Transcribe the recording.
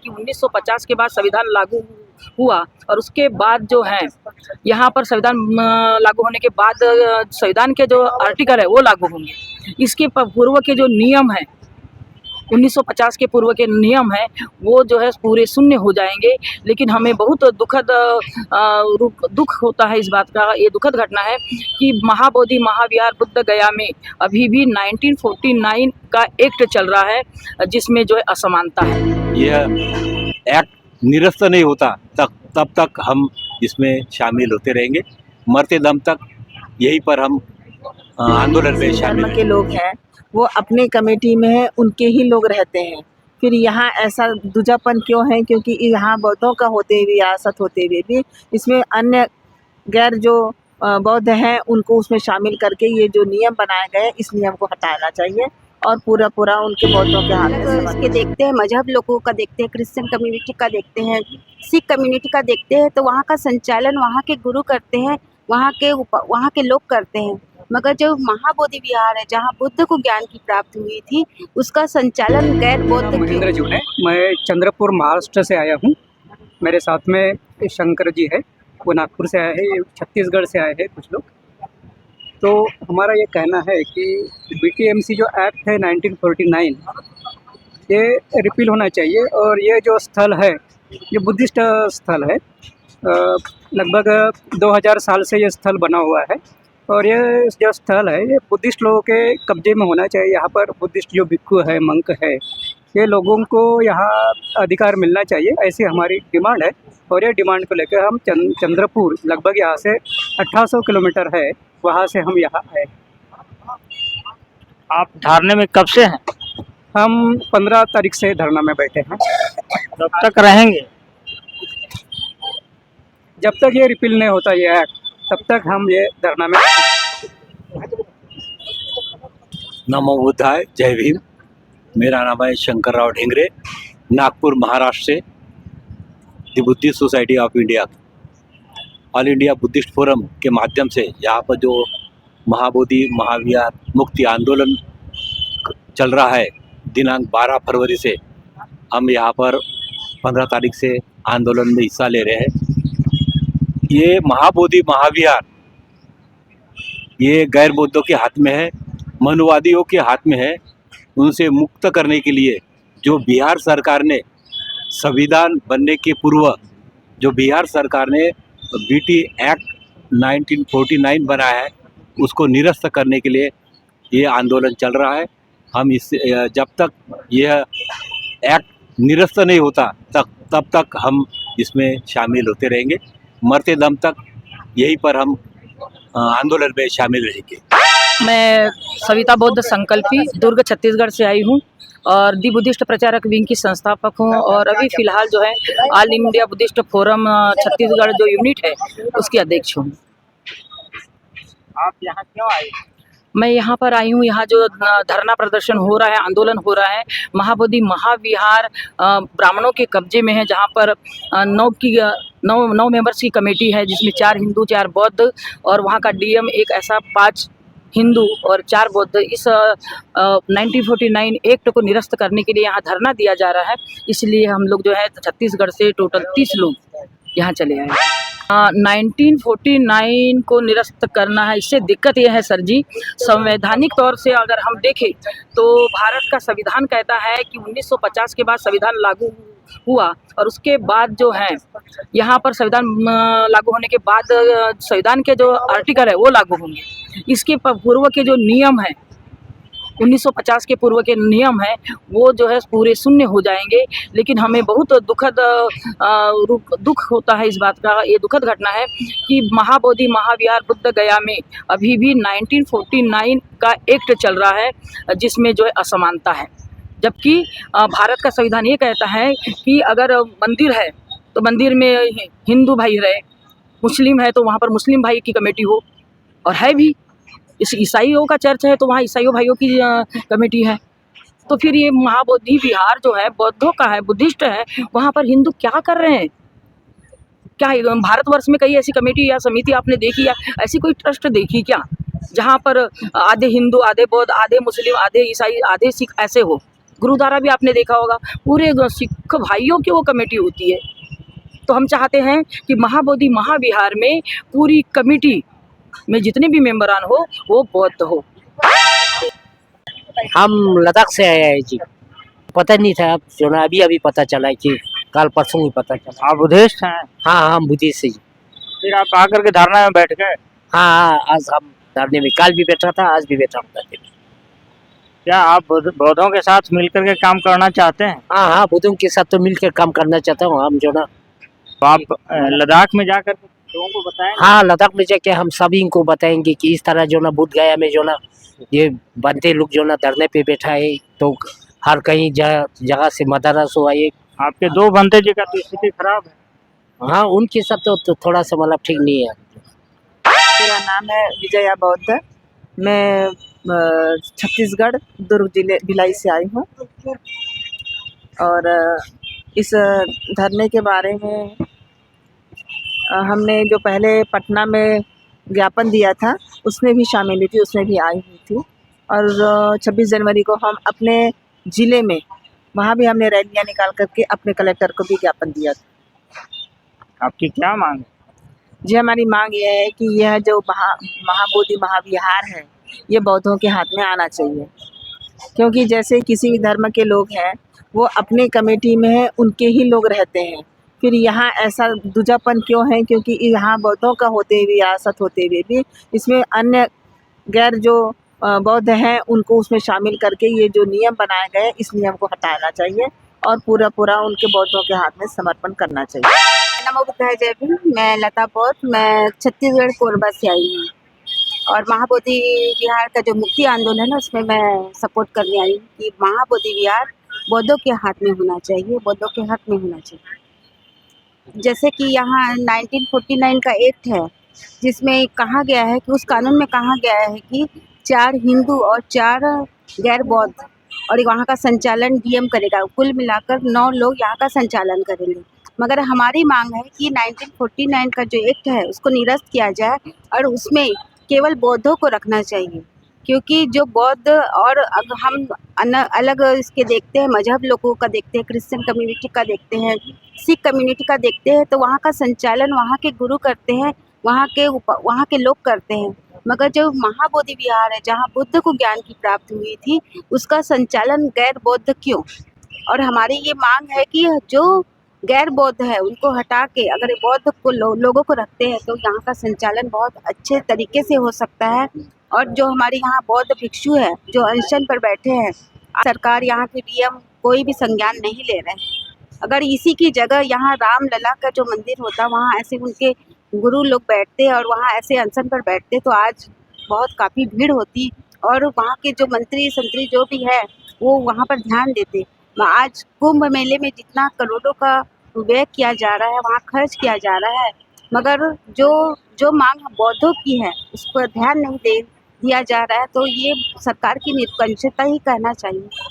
कि 1950 के बाद संविधान लागू हुआ और उसके बाद जो है यहाँ पर संविधान लागू होने के बाद संविधान के जो आर्टिकल है वो लागू होंगे। इसके पूर्व के जो नियम है 1950 के पूर्व के नियम है वो जो है पूरे शून्य हो जाएंगे। लेकिन हमें बहुत दुख होता है इस बात का। ये दुखद घटना है कि महाबोधि महाविहार बुद्ध गया में अभी भी 1949 का एक्ट चल रहा है जिसमें जो है असमानता है। यह एक्ट निरस्त नहीं होता तब तक हम इसमें शामिल होते रहेंगे। मरते दम तक यहीं पर हम आंदोलन में शामिल धर्म के लोग हैं वो अपने कमेटी में है, उनके ही लोग रहते हैं। फिर यहाँ ऐसा दूजापन क्यों है? क्योंकि यहाँ बौद्धों का होते हुए रियासत होते हुए भी इसमें अन्य गैर जो बौद्ध हैं उनको उसमें शामिल करके ये जो नियम बनाए गए इस नियम को हटाना चाहिए और पूरा उनके बौद्धों के हाथ में। इसके देखते हैं, मजहब लोगों का देखते हैं, क्रिश्चियन कम्युनिटी का देखते हैं, सिख कम्युनिटी का देखते हैं, तो वहाँ का संचालन वहाँ के गुरु करते हैं, वहाँ के लोग करते हैं। मगर जो महाबोधि विहार है जहाँ बुद्ध को ज्ञान की प्राप्ति हुई थी उसका संचालन गैर बौद्ध महेंद्र जी है। मैं चंद्रपुर महाराष्ट्र से आया हूँ। मेरे साथ में शंकर जी है, वो नागपुर से आए हैं, छत्तीसगढ़ से आए हैं कुछ लोग। तो हमारा ये कहना है कि BTMC जो एक्ट है 1949 ये रिपील होना चाहिए। और ये जो स्थल है ये बुद्धिस्ट स्थल है, लगभग 2000 साल से ये स्थल बना हुआ है और ये जो स्थल है ये बुद्धिस्ट लोगों के कब्जे में होना चाहिए। यहाँ पर बुद्धिस्ट जो भिक्खु है, मंक है, ये लोगों को यहाँ अधिकार मिलना चाहिए, ऐसी हमारी डिमांड है। और ये डिमांड को लेकर हम चंद्रपुर लगभग यहाँ से 1800 किलोमीटर है, वहाँ से हम यहाँ आए। आप धरने में कब से हैं? हम 15 तारीख से धरना में बैठे हैं। कब तक रहेंगे? जब तक ये रिपील नहीं होता ये एक्ट तब तक हम ये धरना में। नमो बुद्धाय, जय भीम। मेरा नाम है शंकर राव ढेंगरे, नागपुर महाराष्ट्र से दी Buddhist society of India all India Buddhist forum के माध्यम से यहाँ पर जो महाबोधि महाविहार मुक्ति आंदोलन चल रहा है दिनांक 12 फरवरी से, हम यहाँ पर 15 तारीख से आंदोलन में हिस्सा ले रहे हैं। ये महाबोधि महाविहार ये गैर बौद्धों के हाथ में है, मनुवादियों के हाथ में है। उनसे मुक्त करने के लिए जो बिहार सरकार ने संविधान बनने के पूर्व जो बिहार सरकार ने BT एक्ट 1949 बनाया है उसको निरस्त करने के लिए ये आंदोलन चल रहा है। हम इस जब तक यह एक्ट निरस्त नहीं होता तब तक हम इसमें शामिल होते रहेंगे। मरते दम तक यहीं पर हम आंदोलन में शामिल रहेंगे। मैं सविता बौद्ध संकल्पी दुर्ग छत्तीसगढ़ से आई हूँ और दी बुद्धिस्ट प्रचारक विंग की संस्थापक हूँ और अभी फ़िलहाल जो है all India Buddhist forum Chhattisgarh जो यूनिट है उसकी अध्यक्ष हूँ। आप यहाँ क्यों आए? मैं यहाँ पर आई हूँ, यहाँ जो धरना प्रदर्शन हो रहा है, आंदोलन हो रहा है, महाबोधि महाविहार ब्राह्मणों के कब्जे में है, जहाँ पर 9 मेंबर्स की कमेटी है जिसमें 4 हिंदू 4 बौद्ध और वहाँ का DM एक ऐसा 5 हिंदू और 4 बौद्ध। इस 1949 एक्ट को निरस्त करने के लिए यहाँ धरना दिया जा रहा है। इसलिए हम लोग जो है छत्तीसगढ़ से टोटल 30 लोग यहाँ चले आए। 1949 को निरस्त करना है। इससे दिक्कत यह है सर जी, संवैधानिक तौर से अगर हम देखें तो भारत का संविधान कहता है कि 1950 के बाद संविधान लागू हुआ और उसके बाद जो है यहाँ पर संविधान लागू होने के बाद संविधान के जो आर्टिकल है वो लागू होंगे। इसके पूर्व के जो नियम है 1950 के पूर्व के नियम है वो जो है पूरे शून्य हो जाएंगे। लेकिन हमें बहुत दुख होता है इस बात का। ये दुखद घटना है कि महाबोधि महाविहार बुद्ध गया में अभी भी 1949 का एक्ट चल रहा है जिसमें जो है असमानता है। जबकि भारत का संविधान ये कहता है कि अगर मंदिर है तो मंदिर में हिंदू भाई रहे, मुस्लिम है तो वहाँ पर मुस्लिम भाई की कमेटी हो, और है भी इस ईसाइयों का चर्च है तो वहाँ ईसाइयों भाइयों की कमेटी है। तो फिर ये महाबोधि विहार जो है बौद्धों का है, बुद्धिस्ट है, वहाँ पर हिंदू क्या कर रहे हैं? क्या भारतवर्ष में कई ऐसी कमेटी या समिति आपने देखी या ऐसी कोई ट्रस्ट देखी क्या जहाँ पर आधे हिंदू आधे बौद्ध आधे मुस्लिम आधे ईसाई आधे सिख ऐसे हो? गुरुद्वारा भी आपने देखा होगा, पूरे सिख भाइयों की वो कमेटी होती है। तो हम चाहते हैं कि महाबोधि महाविहार में पूरी कमेटी में जितने भी मेंबरान हो वो बौद्ध हो। हम लद्दाख से आए हैं जी, पता नहीं था, अब जो ना अभी अभी पता चला है कि कल परसों ही पता चला। आप बुद्धिस्ट हैं? हाँ हम बुद्धिस्ट से जी। फिर आप आकर के धरना में बैठ गए। हाँ आज हम धरने में, कल भी बैठा था, आज भी बैठा हूँ धरने में। क्या आप बौद्धों के साथ मिलकर के काम करना चाहते हैं? हाँ बुद्धों के साथ तो मिलकर काम करना चाहता हूँ हम जो ना। तो आप लद्दाख में जाकर लोगों को बताएं। हाँ लद्दाख में जाके हम सभी को बताएंगे कि इस तरह जो ना बुद्ध गया में जो ना ये बनते लोग जो ना धरने पे बैठा है, तो हर कहीं जगह से मदरस हुआ ये। आपके दो बनते जी का तो स्थिति खराब है। हाँ उनके साथ तो थोड़ा सा मतलब ठीक नहीं है। मेरा नाम है विजया बौद्ध। मैं छत्तीसगढ़ दुर्ग जिले भिलाई से आई हूँ और इस धरने के बारे में हमने जो पहले पटना में ज्ञापन दिया था उसमें भी शामिल हुई थी, उसमें भी आई हुई थी। और 26 जनवरी को हम अपने ज़िले में वहाँ भी हमने रैलियाँ निकाल करके अपने कलेक्टर को भी ज्ञापन दिया था। आपकी क्या मांग है? जी हमारी मांग यह है कि यह जो महाबोधि महाविहार है ये बौद्धों के हाथ में आना चाहिए, क्योंकि जैसे किसी भी धर्म के लोग हैं वो अपने कमेटी में है, उनके ही लोग रहते हैं। फिर यहाँ ऐसा दूजापन क्यों है? क्योंकि यहाँ बौद्धों का होते हुए, विरासत होते हुए भी इसमें अन्य गैर जो बौद्ध हैं उनको उसमें शामिल करके ये जो नियम बनाए गए इस नियम को हटाना चाहिए और पूरा उनके बौद्धों के हाथ में समर्पण करना चाहिए। नमो बुद्धाय जय भीम। मैं लता बौद्ध, मैं छत्तीसगढ़ कोरबा से आई हूँ और महाबोधि विहार का जो मुक्ति आंदोलन है उसमें मैं सपोर्ट करने आई हूँ कि महाबोधि विहार बौद्धों के हाथ में होना चाहिए, बौद्धों के हाथ में होना चाहिए। जैसे कि यहाँ 1949 का एक्ट है जिसमें कहा गया है कि उस कानून में कहा गया है कि 4 हिंदू और 4 गैर बौद्ध और वहाँ का संचालन डीएम करेगा। कुल मिलाकर 9 लोग यहाँ का संचालन करेंगे। मगर हमारी मांग है कि 1949 का जो एक्ट है उसको निरस्त किया जाए और उसमें केवल बौद्धों को रखना चाहिए, क्योंकि जो बौद्ध और अगर हम अलग इसके देखते हैं, मजहब लोगों का देखते हैं, क्रिश्चियन कम्युनिटी का देखते हैं, सिख कम्युनिटी का देखते हैं, तो वहाँ का संचालन वहाँ के गुरु करते हैं, वहाँ के लोग करते हैं। मगर जो महाबोधि विहार है जहाँ बुद्ध को ज्ञान की प्राप्ति हुई थी उसका संचालन गैर बौद्ध क्यों? और हमारी ये मांग है कि जो गैर बौद्ध है उनको हटा के अगर बौद्ध को लोगों को रखते हैं तो यहाँ का संचालन बहुत अच्छे तरीके से हो सकता है। और जो हमारे यहाँ बौद्ध भिक्षु है जो अनशन पर बैठे हैं, सरकार यहाँ के डीएम कोई भी संज्ञान नहीं ले रहे हैं। अगर इसी की जगह यहाँ रामलला का जो मंदिर होता वहाँ ऐसे उनके गुरु लोग बैठते और वहाँ ऐसे अनशन पर बैठते तो आज बहुत काफ़ी भीड़ होती और वहाँ के जो मंत्री संतरी जो भी है वो वहाँ पर ध्यान देते। आज कुंभ मेले में जितना करोड़ों का व्यय किया जा रहा है, वहाँ खर्च किया जा रहा है, मगर जो मांग बौद्धों की है उस पर ध्यान नहीं दिया जा रहा है, तो ये सरकार की निष्पक्षता ही कहना चाहिए।